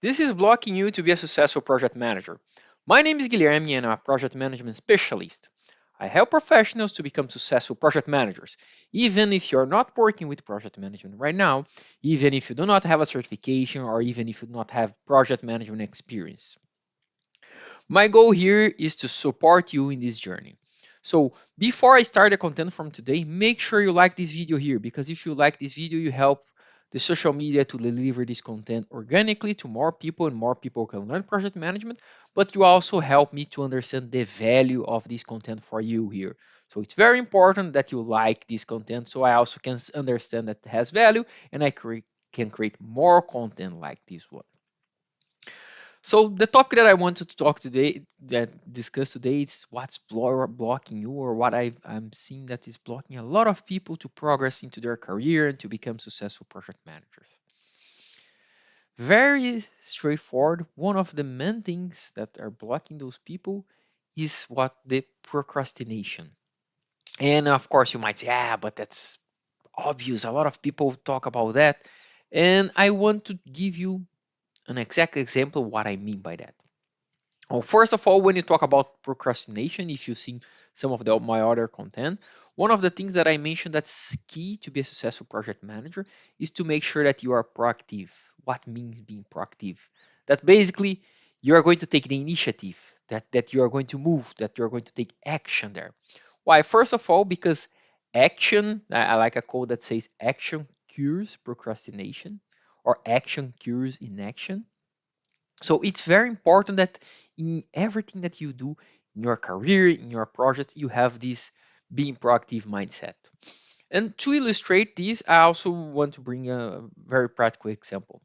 This is blocking you to be a successful project manager. My name is Guilherme and I'm a project management specialist. I help professionals to become successful project managers, even if you're not working with project management right now, even if you do not have a certification, or even if you do not have project management experience. My goal here is to support you in this journey. So before I start the content from today, make sure you like this video here, because if you like this video, you help the social media to deliver this content organically to more people, and more people can learn project management, but you also help me to understand the value of this content for you here. So it's very important that you like this content, so I also can understand that it has value, and can create more content like this one. So the topic that I wanted to talk today, that discuss today, is what's blocking you, or what I'm seeing that is blocking a lot of people to progress into their career and to become successful project managers. Very straightforward. One of the main things that are blocking those people is what the procrastination. And of course, you might say, "Ah, but that's obvious. A lot of people talk about that." And I want to give you an exact example of what I mean by that. Well, first of all, when you talk about procrastination, if you've seen some of my other content, one of the things that I mentioned that's key to be a successful project manager is to make sure that you are proactive. What means being proactive? That basically you are going to take the initiative, that you are going to move, that you're going to take action there. Why? First of all, because action, I like a quote that says action cures procrastination, or action cures inaction. So it's very important that in everything that you do in your career, in your projects, you have this being proactive mindset. And to illustrate this, I also want to bring a very practical example.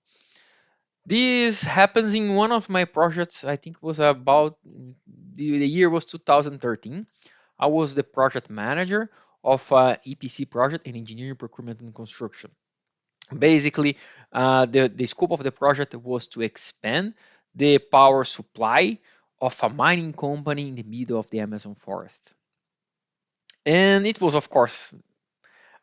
This happens in one of my projects. I think it was about the year was 2013. I was the project manager of EPC project in engineering, procurement, and construction. Basically, the scope of the project was to expand the power supply of a mining company in the middle of the Amazon forest. And it was, of course,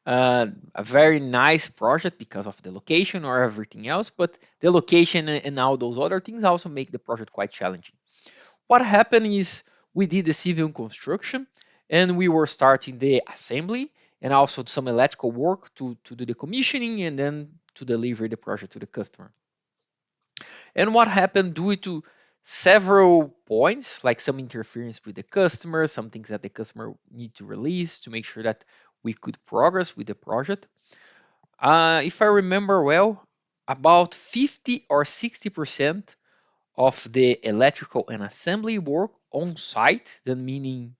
a very nice project because of the location or everything else, but the location and all those other things also make the project quite challenging. What happened is we did the civil construction, and we were starting the assembly and also some electrical work to do the commissioning and then to deliver the project to the customer. And what happened due to several points, like some interference with the customer, some things that the customer need to release to make sure that we could progress with the project. If I remember well, about 50 or 60% of the electrical and assembly work on site, then meaning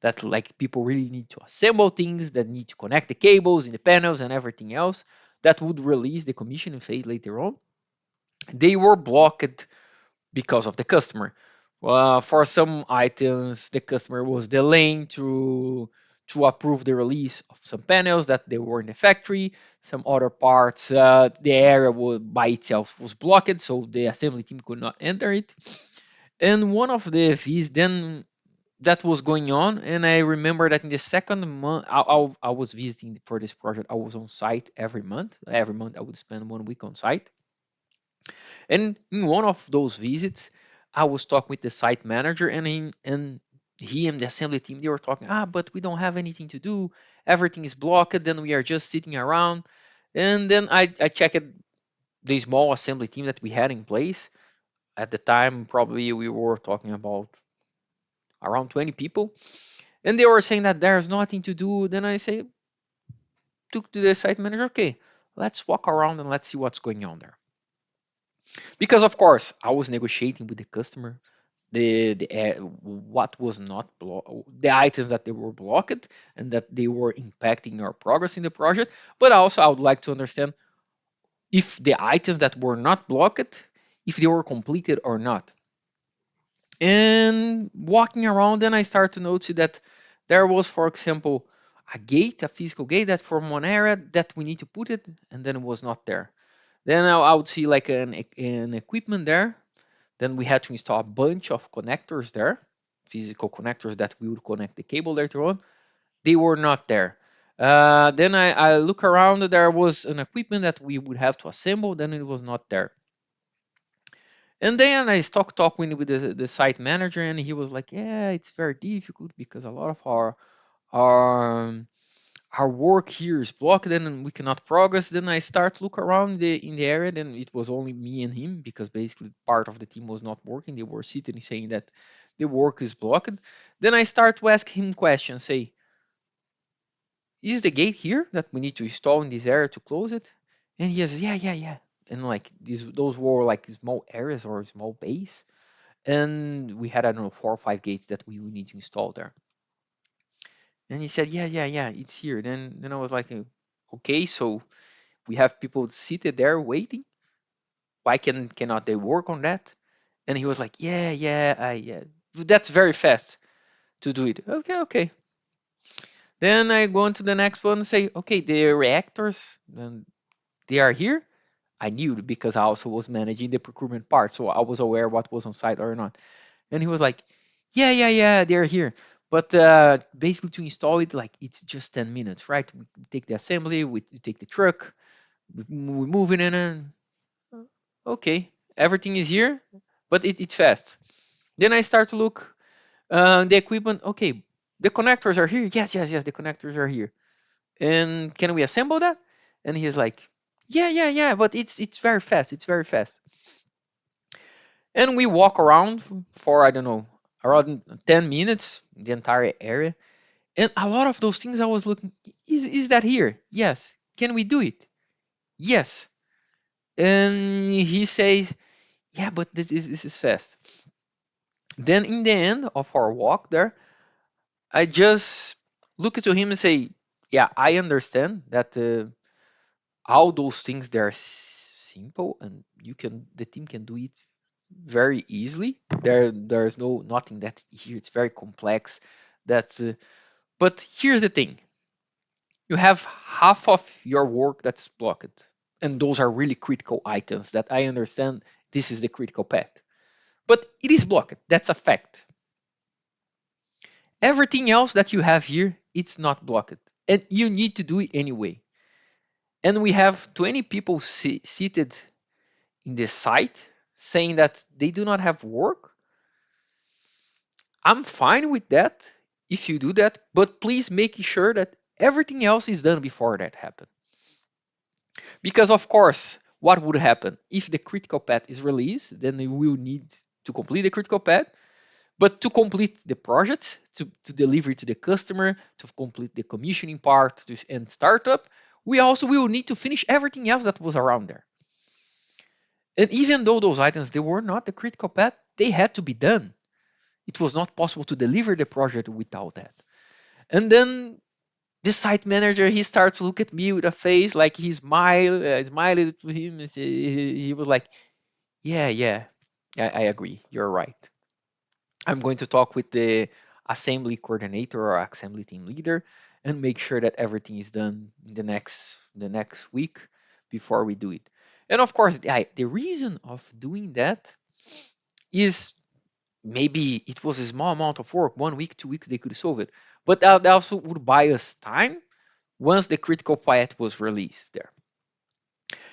that like people really need to assemble things, that need to connect the cables in the panels and everything else that would release the commissioning phase later on, they were blocked because of the customer. For some items, the customer was delaying to approve the release of some panels that they were in the factory. Some other parts, the area by itself was blocked, so the assembly team could not enter it. And one of the V's then that was going on, and I remember that in the second month, I was visiting for this project. I was on site every month. Every month, I would spend 1 week on site. And in one of those visits, I was talking with the site manager, and he and the assembly team, they were talking, but we don't have anything to do. Everything is blocked. Then we are just sitting around. And then I checked the small assembly team that we had in place. At the time, probably we were talking about around 20 people. And they were saying that there's nothing to do. Then I say, took to the site manager, okay, let's walk around and let's see what's going on there. Because of course, I was negotiating with the customer what was not the items that they were blocked and that they were impacting our progress in the project. But also I would like to understand if the items that were not blocked, if they were completed or not. And walking around, then I started to notice that there was, for example, a gate, a physical gate that from one area that we need to put it, and then it was not there. Then I would see like an equipment there. Then we had to install a bunch of connectors there, physical connectors that we would connect the cable later on. They were not there. Then I look around, there was an equipment that we would have to assemble, then it was not there. And then I stopped talking with the site manager, and he was like, "Yeah, it's very difficult because a lot of our our work here is blocked and we cannot progress." Then I start look around in the area. Then it was only me and him because basically part of the team was not working. They were sitting saying that the work is blocked. Then I start to ask him questions. Say, is the gate here that we need to install in this area to close it? And he says, yeah, yeah, yeah. And like those were like small areas or small base. And we had, I don't know, 4 or 5 gates that we would need to install there. And he said, yeah, yeah, yeah, it's here. Then I was like, okay, so we have people seated there waiting. Why cannot they work on that? And he was like, yeah, yeah, yeah. That's very fast to do it. Okay, okay. Then I go on to the next one and say, okay, the reactors, they are here. I knew because I also was managing the procurement part, so I was aware what was on site or not. And he was like, "Yeah, yeah, yeah, they're here." But basically, to install it, like it's just 10 minutes, right? We take the assembly, we take the truck, we move it in, and okay, everything is here, but it's fast. Then I start to look the equipment. Okay, the connectors are here. Yes, yes, yes, the connectors are here. And can we assemble that? And he's like, "Yeah, yeah, yeah, but it's very fast. It's very fast." And we walk around for, I don't know, around 10 minutes, the entire area. And a lot of those things I was looking, is that here? Yes. Can we do it? Yes. And he says, yeah, but this is fast. Then in the end of our walk there, I just look to him and say, yeah, I understand that all those things, they're simple and the team can do it very easily. There's nothing that here it's very complex. That's But here's the thing: you have half of your work that's blocked, and those are really critical items. That I understand. This is the critical path, but it is blocked. That's a fact. Everything else that you have here, it's not blocked, and you need to do it anyway. And we have 20 people seated in the site saying that they do not have work. I'm fine with that if you do that, but please make sure that everything else is done before that happens. Because of course, what would happen if the critical path is released? Then we will need to complete the critical path. But to complete the project, to deliver it to the customer, to complete the commissioning part and startup, we also will need to finish everything else that was around there. And even though those items they were not the critical path, they had to be done. It was not possible to deliver the project without that. And then the site manager he starts to look at me with a face like he smiled to him. And he was like, "Yeah, yeah, I agree. You're right. I'm going to talk with the assembly coordinator or assembly team leader and make sure that everything is done in the next week before we do it." And of course, the reason of doing that is maybe it was a small amount of work, 1 week, 2 weeks, they could solve it. But that also would buy us time once the critical path was released there.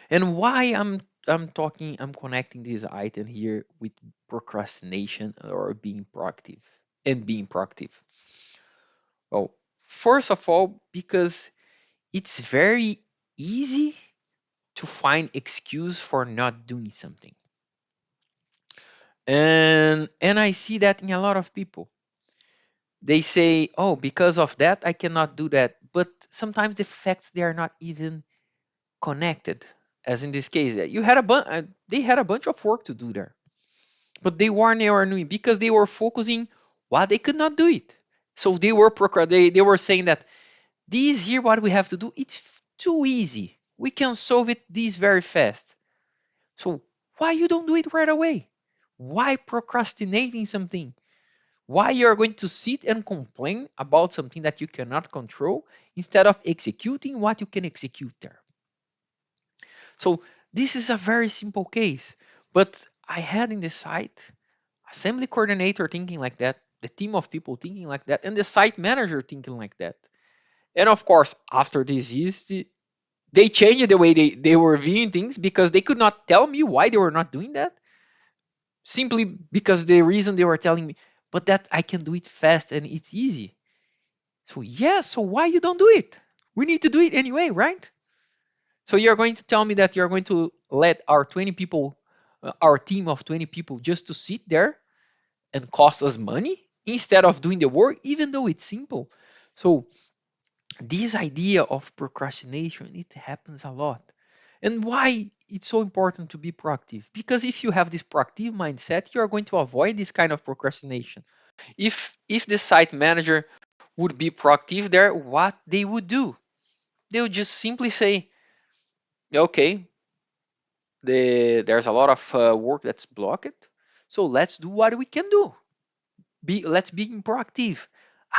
And why I'm connecting this item here with procrastination or being proactive and being proactive. Well, first of all, because it's very easy to find excuse for not doing something. And I see that in a lot of people. They say, "Oh, because of that I cannot do that." But sometimes the facts they are not even connected. As in this case, they had a bunch of work to do there, but they were doing because they were focusing what they could not do it. So they were saying that this here what we have to do it's too easy. We can solve it this very fast. So why you don't do it right away? Why procrastinating something? Why you're going to sit and complain about something that you cannot control instead of executing what you can execute there? So this is a very simple case, but I had in the site assembly coordinator thinking like that, the team of people thinking like that, and the site manager thinking like that. And of course, after this they changed the way they were viewing things because they could not tell me why they were not doing that. simply because the reason they were telling me, but that I can do it fast and it's easy. So yeah, so why you don't do it? We need to do it anyway, right? So you're going to tell me that you're going to let our 20 people, our team of 20 people, just to sit there and cost us money instead of doing the work, even though it's simple. So this idea of procrastination, it happens a lot. And why it's so important to be proactive? Because if you have this proactive mindset, you are going to avoid this kind of procrastination. If the site manager would be proactive there, what they would do? They would just simply say, okay, there's a lot of work that's blocked, so let's do what we can do. Let's be proactive.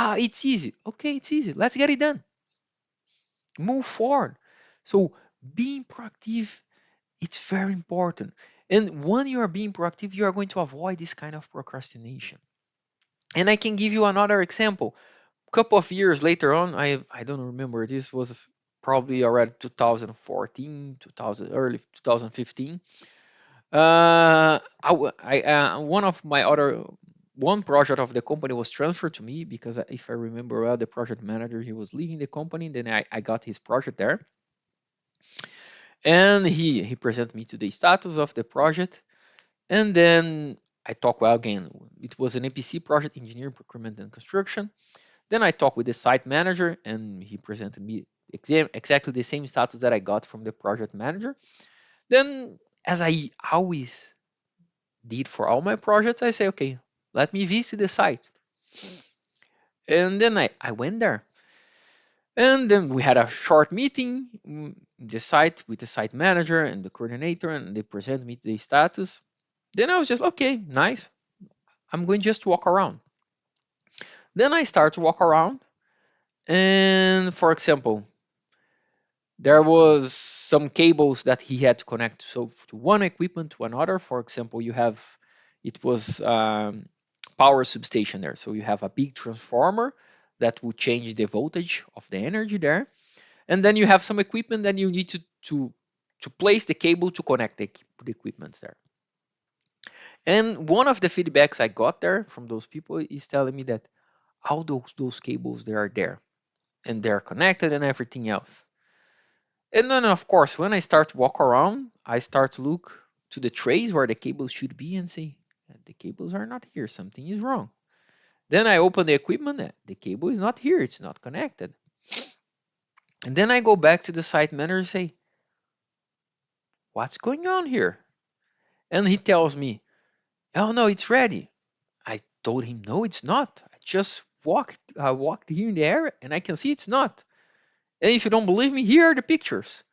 It's easy. Okay, it's easy. Let's get it done. Move forward. So being proactive, it's very important. And when you are being proactive, you are going to avoid this kind of procrastination. And I can give you another example. A couple of years later on, I don't remember. This was probably already 2014, 2000, early 2015. One of my other one project of the company was transferred to me because if I remember well, the project manager, he was leaving the company. Then I got his project there, and he presented me to the status of the project, and then I talked, well, again, it was an EPC project, engineering, procurement, and construction. Then I talked with the site manager, and he presented me exactly the same status that I got from the project manager. Then, as I always did for all my projects, I say, okay, let me visit the site. And then I went there. And then we had a short meeting, the site with the site manager and the coordinator, and they presented me the status. Then I was just, okay, nice. I'm going just to walk around. Then I start to walk around. And for example, there was some cables that he had to connect. So to one equipment to another, for example, it was power substation there. So you have a big transformer that will change the voltage of the energy there. And then you have some equipment that you need to place the cable to connect the equipments there. And one of the feedbacks I got there from those people is telling me that all those cables, they are there and they're connected and everything else. And then, of course, when I start to walk around, I start to look to the trays where the cables should be and say, the cables are not here. Something is wrong. Then I open the equipment. The cable is not here. It's not connected. And then I go back to the site manager and say, what's going on here? And he tells me, oh, no, it's ready. I told him, no, it's not. I just walked here in the area and I can see it's not. And if you don't believe me, here are the pictures.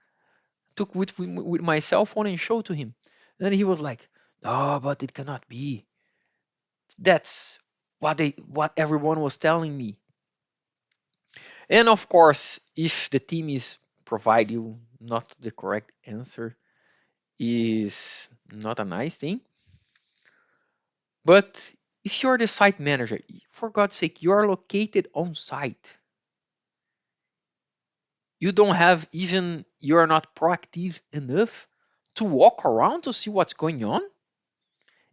Took with my cell phone and showed to him. Then he was like, "No, but it cannot be. That's what everyone was telling me." And of course, if the team is provide you not the correct answer, is not a nice thing. But if you're the site manager, for God's sake, you are located on site. You don't have even you are not proactive enough to walk around to see what's going on.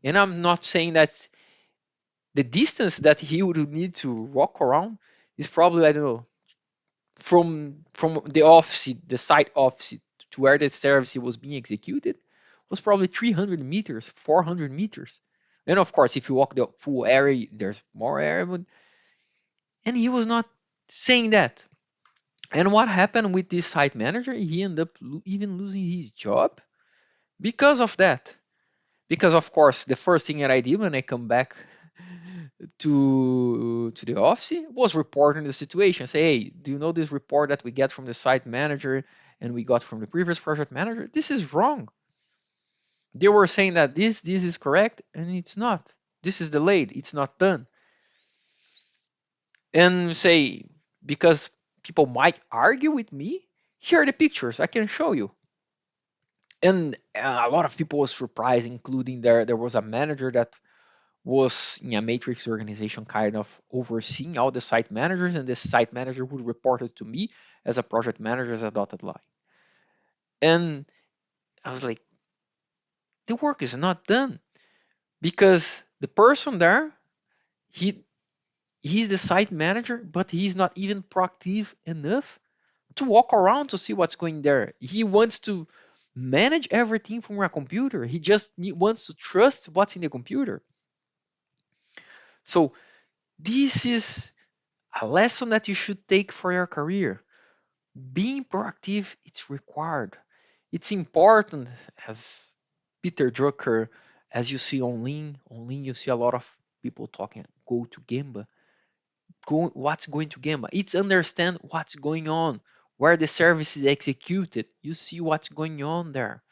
And I'm not saying that the distance that he would need to walk around is probably, I don't know, from the office, the site office, to where the service was being executed was probably 300 meters, 400 meters. And of course, if you walk the full area, there's more area. And he was not saying that. And what happened with this site manager? He ended up even losing his job because of that. Because of course, the first thing that I did when I come back to the office was reporting the situation. Say, hey, do you know this report that we get from the site manager and we got from the previous project manager? This is wrong. They were saying that this is correct and it's not. This is delayed. It's not done. And say, because people might argue with me, here are the pictures. I can show you. And a lot of people was surprised, including there was a manager that was in a matrix organization kind of overseeing all the site managers, and the site manager would report it to me as a project manager as a dotted line. And I was like, the work is not done. because the person there, he he's the site manager, but he's not even proactive enough to walk around to see what's going there. He wants to manage everything from a computer. He just wants to trust what's in the computer. So this is a lesson that you should take for your career. Being proactive, it's required. It's important, as Peter Drucker, as you see on Lean you see a lot of people talking, go to Gemba. What's going to Gemba? It's understand what's going on, where the service is executed. You see what's going on there.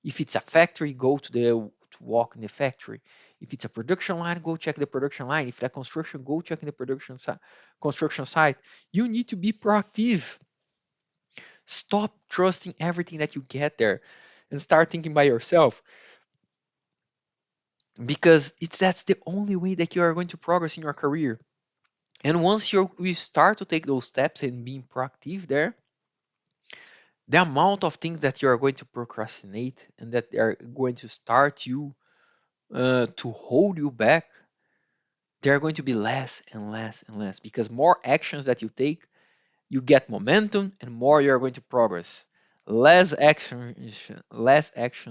If it's a factory, go to walk in the factory. If it's a production line, go check the production line. If it's a construction, go check in the construction site. You need to be proactive. Stop trusting everything that you get there and start thinking by yourself, because that's the only way that you are going to progress in your career. And once you start to take those steps and being proactive there, the amount of things that you are going to procrastinate and that are going to start you to hold you back, they're going to be less and less and less, because more actions that you take, you get momentum and more you're going to progress. Less actions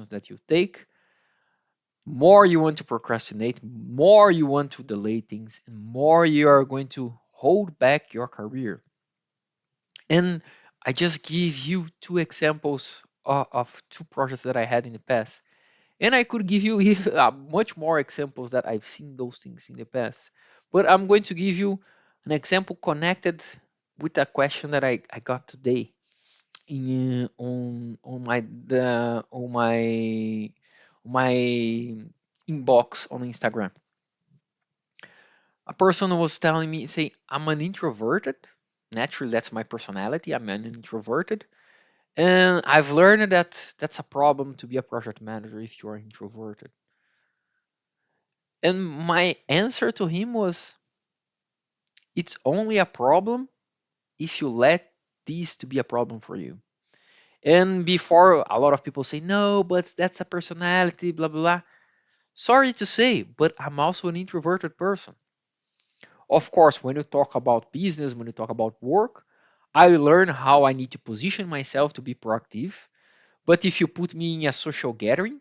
that you take, more you want to procrastinate, more you want to delay things, and more you are going to hold back your career. And I just give you two examples of two projects that I had in the past. And I could give you even, much more examples that I've seen those things in the past. But I'm going to give you an example connected with a question that I got today on my inbox on Instagram. A person was telling me, say, I'm an introverted. Naturally, that's my personality. I'm an introverted. And I've learned that that's a problem to be a project manager if you're introverted. And my answer to him was, it's only a problem if you let this to be a problem for you. And before, a lot of people say, no, but that's a personality, blah, blah, blah. Sorry to say, but I'm also an introverted person. Of course, when you talk about business, when you talk about work, I learn how I need to position myself to be proactive. But if you put me in a social gathering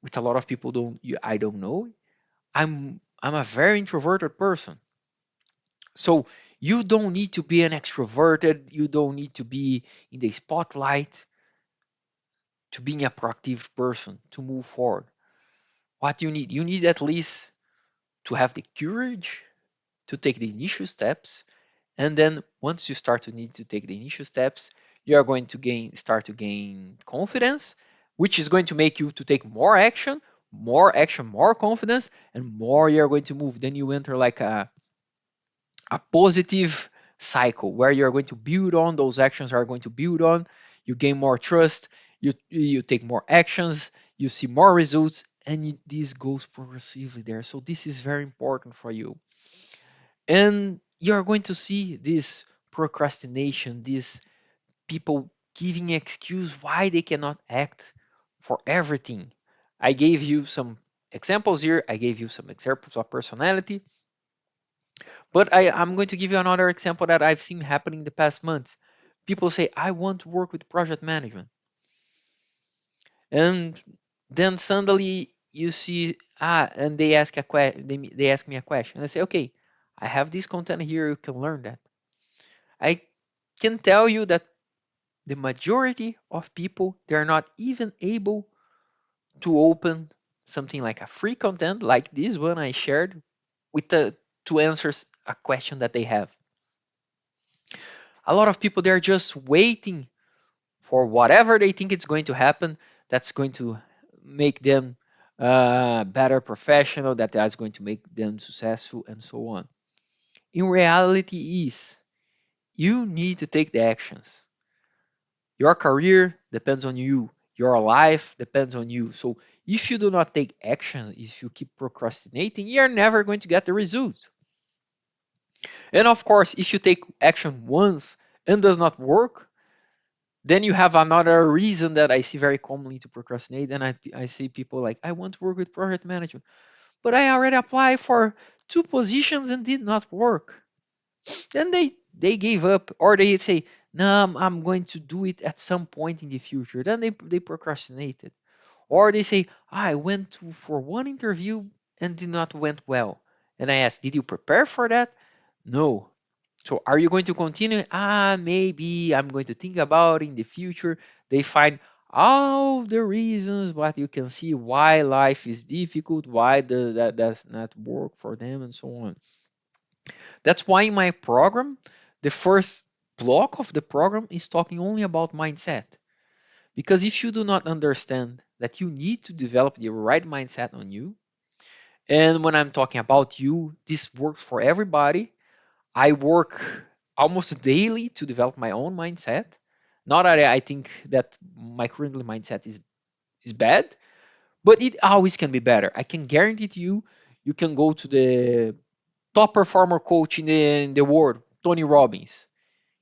with a lot of people I don't know, I'm a very introverted person. So you don't need to be an extroverted, you don't need to be in the spotlight to being a proactive person to move forward. What you need at least to have the courage to take the initial steps. And then once you start to need to take the initial steps, you are going to start to gain confidence, which is going to make you to take more action, more confidence, and more you're going to move. Then you enter like a positive cycle where you're going to build on those actions are going to build on. You gain more trust, you take more actions, you see more results, and this goes progressively there. So this is very important for you. And you're going to see this procrastination, these people giving excuse why they cannot act for everything. I gave you some examples here, I gave you some examples of personality, but I'm going to give you another example that I've seen happening in the past months. People say, I want to work with project management. And then suddenly you see, and they ask they ask me a question. And I say, okay, I have this content here, you can learn that. I can tell you that the majority of people, they're not even able to open something like a free content like this one I shared with to answer a question that they have. A lot of people, they're just waiting for whatever they think it's going to happen, that's going to make them better professional, that's going to make them successful, and so on. In reality is, you need to take the actions. Your career depends on you, your life depends on you. So if you do not take action, if you keep procrastinating, you're never going to get the result. And of course, if you take action once and does not work, Then you have another reason that I see very commonly to procrastinate, and I see people like, I want to work with project management, but I already applied for two positions and did not work. Then they gave up, or they say, no, I'm going to do it at some point in the future. Then they procrastinated. Or they say, I went for one interview and did not went well. And I asked, did you prepare for that? No. So are you going to continue? Maybe I'm going to think about it in the future. They find all the reasons what you can see why life is difficult, why that does not work for them, and so on. That's why in my program, the first block of the program is talking only about mindset. Because if you do not understand that you need to develop the right mindset on you, and when I'm talking about you, this works for everybody. I work almost daily to develop my own mindset. Not that I think that my current mindset is bad, but it always can be better. I can guarantee to you, you can go to the top performer coach in the world, Tony Robbins.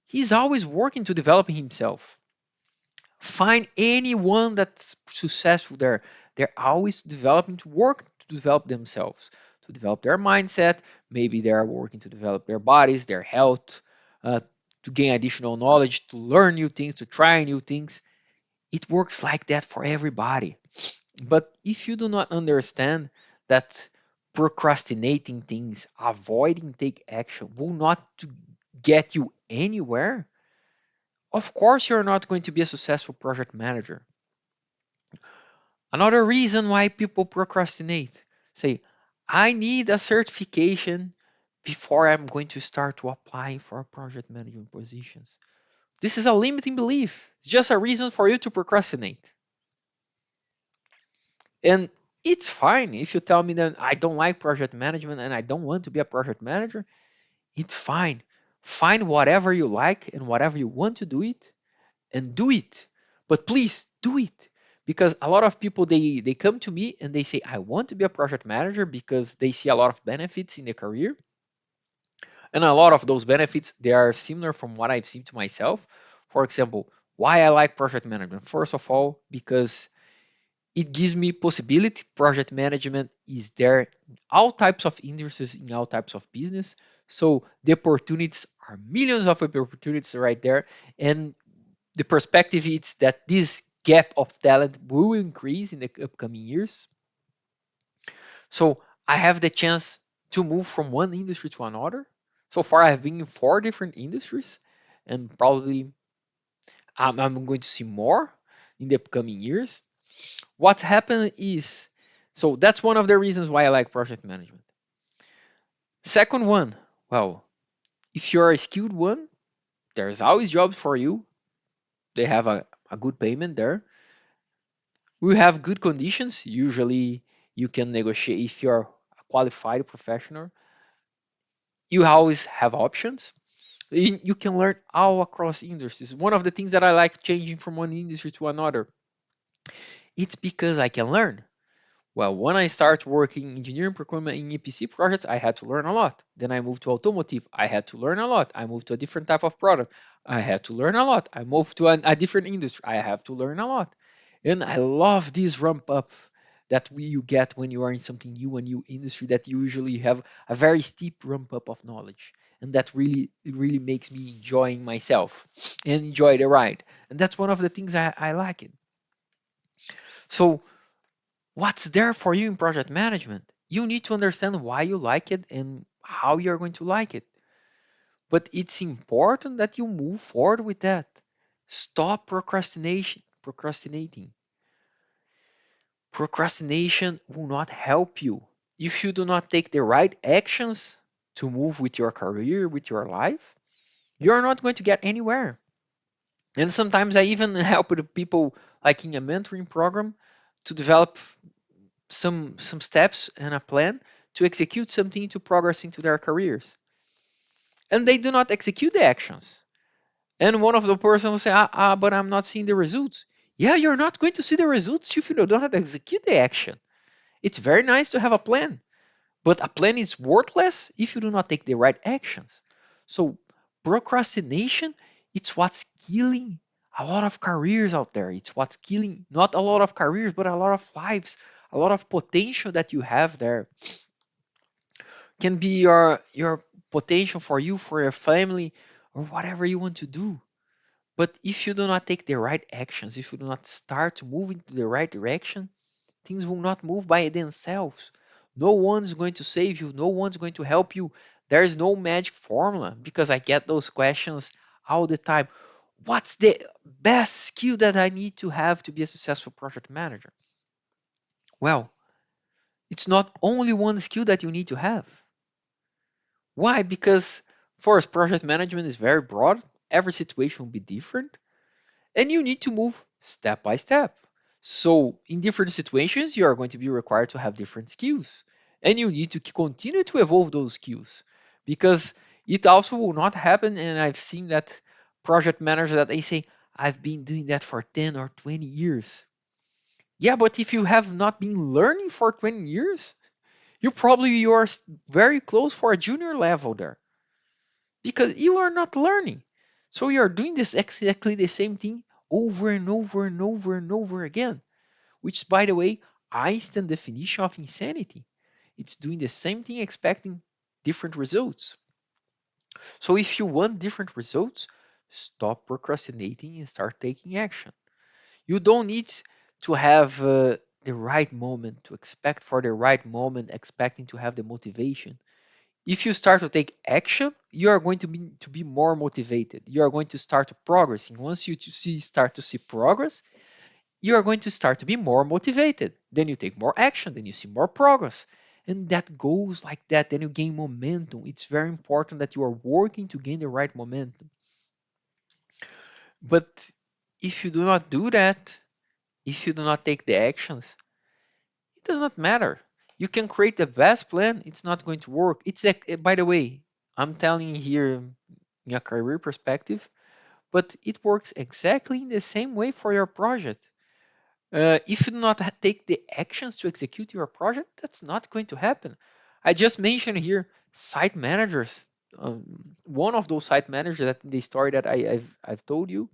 He's always working to develop himself. Find anyone that's successful there. They're always developing to work to develop themselves, to develop their mindset. Maybe they are working to develop their bodies, their health, uh, to gain additional knowledge, to learn new things, to try new things. It works like that for everybody. But if you do not understand that procrastinating things, avoiding take action will not to get you anywhere, of course you're not going to be a successful project manager. Another reason why people procrastinate, say, I need a certification before I'm going to start to apply for project management positions. This is a limiting belief. It's just a reason for you to procrastinate. And it's fine if you tell me that I don't like project management and I don't want to be a project manager. It's fine. Find whatever you like and whatever you want to do it and do it. But please do it. Because a lot of people they come to me and they say, I want to be a project manager because they see a lot of benefits in their career. And a lot of those benefits they are similar from what I've seen to myself. For example, why I like project management. First of all, because it gives me possibility. Project management is there in all types of industries, in all types of business. So the opportunities are millions of opportunities right there. And the perspective is that this gap of talent will increase in the upcoming years. So I have the chance to move from one industry to another. So far, I have been in four different industries, and probably I'm going to see more in the upcoming years. What's happened is, so that's one of the reasons why I like project management. Second one, well, if you're a skilled one, there's always jobs for you. They have a good payment there. We have good conditions. Usually, you can negotiate if you're a qualified professional. You always have options. You can learn all across industries. One of the things that I like changing from one industry to another, it's because I can learn. Well, when I start working engineering procurement in EPC projects, I had to learn a lot. Then I moved to automotive. I had to learn a lot. I moved to a different type of product. I had to learn a lot. I moved to a different industry. I have to learn a lot. And I love this ramp up that you get when you are in something new, a new industry that you usually have a very steep ramp up of knowledge. And that really, it really makes me enjoying myself and enjoy the ride. And that's one of the things I like it. So what's there for you in project management? You need to understand why you like it and how you're going to like it. But it's important that you move forward with that. Stop procrastinating. Procrastination will not help you. If you do not take the right actions to move with your career, with your life, you're not going to get anywhere. And sometimes I even help the people like in a mentoring program to develop some steps and a plan to execute something to progress into their careers. And they do not execute the actions. And one of the person will say, but I'm not seeing the results. Yeah, you're not going to see the results if you do not execute the action. It's very nice to have a plan, but a plan is worthless if you do not take the right actions. So procrastination, it's what's killing a lot of careers out there. It's what's killing not a lot of careers, but a lot of lives, a lot of potential that you have there. Can be your potential for you, for your family, or whatever you want to do. But if you do not take the right actions, if you do not start moving to the right direction, things will not move by themselves. No one's going to save you, no one's going to help you. There is no magic formula, because I get those questions all the time. What's the best skill that I need to have to be a successful project manager? Well, it's not only one skill that you need to have. Why? Because first, project management is very broad. Every situation will be different, and you need to move step by step. So, in different situations, you are going to be required to have different skills, and you need to continue to evolve those skills, because it also will not happen. And I've seen that project managers that they say, I've been doing that for 10 or 20 years. Yeah, but if you have not been learning for 20 years, you are very close for a junior level there, because you are not learning. So you are doing this exactly the same thing over and over and over and over again, which, by the way, Einstein definition of insanity. It's doing the same thing expecting different results. So if you want different results, stop procrastinating and start taking action. You don't need to have the right moment, to expect for the right moment, expecting to have the motivation. If you start to take action, you are going to be more motivated. You are going to start progressing. Once you start to see progress, you are going to start to be more motivated. Then you take more action, then you see more progress. And that goes like that. Then you gain momentum. It's very important that you are working to gain the right momentum. But if you do not do that, if you do not take the actions, it does not matter. You can create the best plan, it's not going to work. It's like, by the way, I'm telling you here in a career perspective, but it works exactly in the same way for your project. If you do not take the actions to execute your project, that's not going to happen. I just mentioned here site managers. One of those site managers that in the story that I've told you,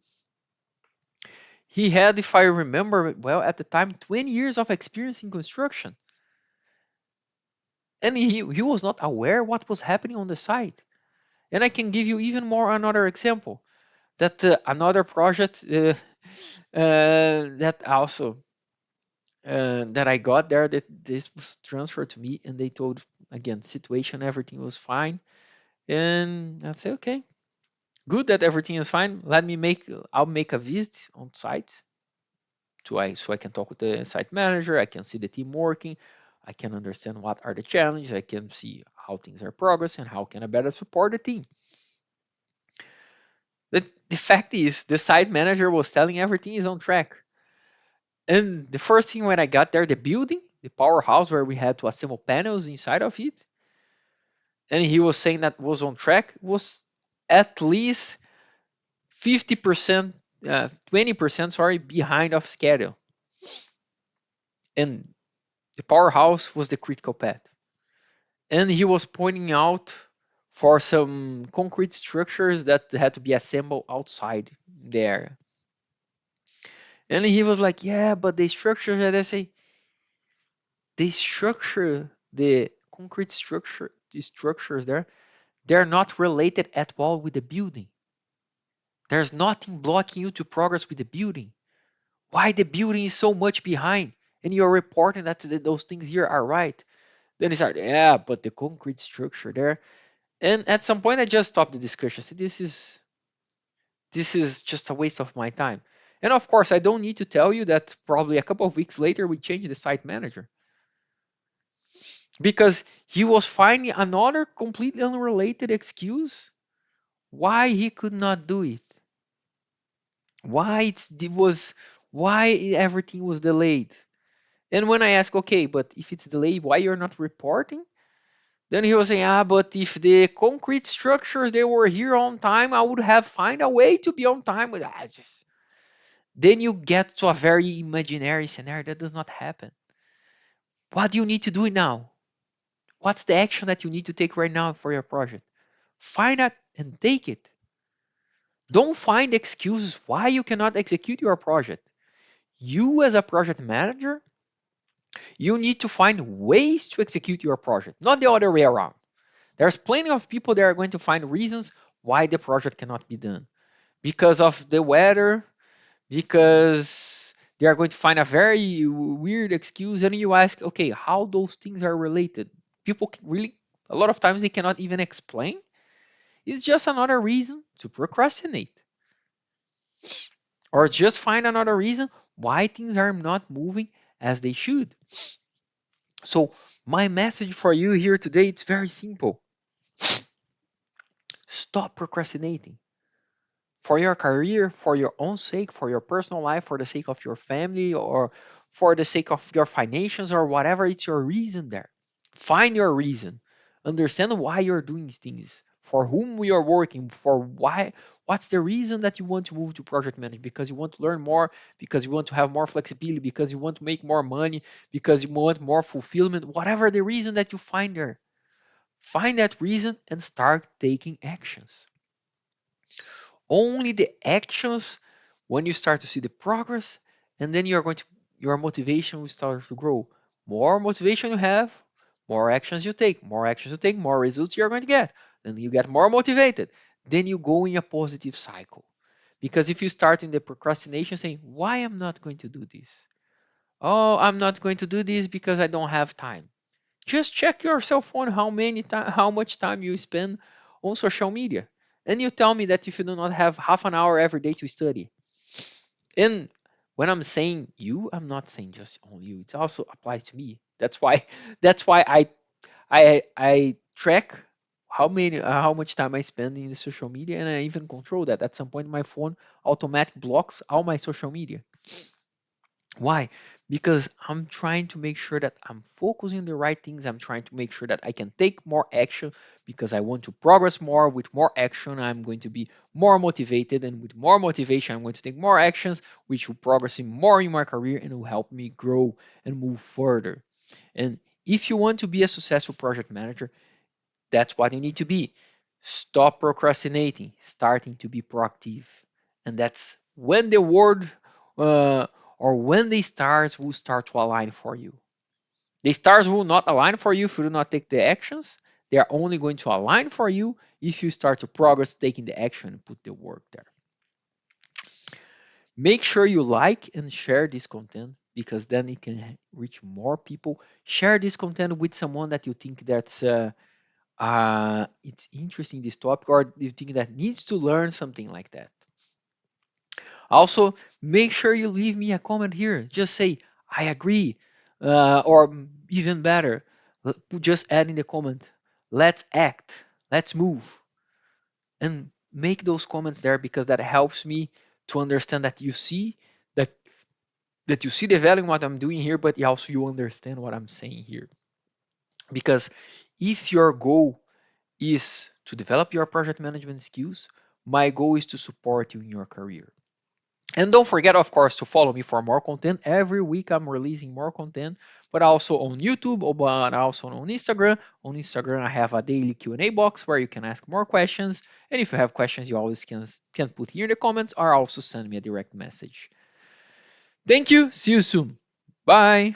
he had, if I remember well, at the time, 20 years of experience in construction, and he was not aware what was happening on the site. And I can give you even more another example that another project that also that I got there, that this was transferred to me, and they told again situation, everything was fine, and I said okay, good that everything is fine. I'll make a visit on site so I can talk with the site manager. I can see the team working. I can understand what are the challenges. I can see how things are progressing, how can I better support the team. The fact is, the site manager was telling everything is on track. And the first thing when I got there, the building, the powerhouse where we had to assemble panels inside of it, and he was saying that was on track, was at least 50%, 20%, sorry, behind of schedule. And the powerhouse was the critical path. And he was pointing out for some concrete structures that had to be assembled outside there. And he was like, yeah, but the structures that I say, the concrete structure, the structures there, they're not related at all with the building. There's nothing blocking you to progress with the building. Why the building is so much behind? And you're reporting that those things here are right. Then he started, yeah, but the concrete structure there. And at some point, I just stopped the discussion. I said, this is just a waste of my time. And of course, I don't need to tell you that probably a couple of weeks later, we changed the site manager because he was finding another completely unrelated excuse why he could not do it, why it was, why everything was delayed. And when I ask, okay, but if it's delayed, why you're not reporting? Then he was saying, but if the concrete structures they were here on time, I would have find a way to be on time. But then you get to a very imaginary scenario that does not happen. What do you need to do now? What's the action that you need to take right now for your project? Find out and take it. Don't find excuses why you cannot execute your project. You, as a project manager, you need to find ways to execute your project, not the other way around. There's plenty of people that are going to find reasons why the project cannot be done because of the weather, because they are going to find a very weird excuse. And you ask, okay, how those things are related? People really, a lot of times, they cannot even explain. It's just another reason to procrastinate, or just find another reason why things are not moving as they should. So my message for you here today, it's very simple. Stop procrastinating. For your career, for your own sake, for your personal life, for the sake of your family, or for the sake of your financials, or whatever, it's your reason there. Find your reason. Understand why you're doing things, for whom we are working, for why, what's the reason that you want to move to project management? Because you want to learn more, because you want to have more flexibility, because you want to make more money, because you want more fulfillment, whatever the reason that you find there. Find that reason and start taking actions. Only the actions, when you start to see the progress, and then you're going to, your motivation will start to grow. More motivation you have, more actions you take. More actions you take, more results you're going to get. Then you get more motivated. Then you go in a positive cycle. Because if you start in the procrastination saying, why I'm not going to do this? Oh, I'm not going to do this because I don't have time. Just check your cell phone how much time you spend on social media. And you tell me that if you do not have half an hour every day to study. And when I'm saying you, I'm not saying just only you. It also applies to me. That's why that's why I track how much time I spend in the social media, and I even control that. At some point my phone automatic blocks all my social media. Why? Because I'm trying to make sure that I'm focusing on the right things. I'm trying to make sure that I can take more action because I want to progress more. With more action, I'm going to be more motivated. And with more motivation, I'm going to take more actions, which will progress in more in my career and will help me grow and move further. And if you want to be a successful project manager, that's what you need to be. Stop procrastinating, starting to be proactive. And that's when the word uh, or when the stars will start to align for you. The stars will not align for you if you do not take the actions. They are only going to align for you if you start to progress taking the action and put the work there. Make sure you like and share this content because then it can reach more people. Share this content with someone that you think that's it's interesting, this topic, or you think that needs to learn something like that. Also, make sure you leave me a comment here. Just say I agree, or even better, just add in the comment, let's act, let's move, and make those comments there because that helps me to understand that you see that you see the value in what I'm doing here, but also you understand what I'm saying here. Because if your goal is to develop your project management skills, my goal is to support you in your career. And don't forget, of course, to follow me for more content. Every week I'm releasing more content, but also on YouTube, but also on Instagram. On Instagram, I have a daily Q&A box where you can ask more questions. And if you have questions, you always can put here in the comments or also send me a direct message. Thank you. See you soon. Bye.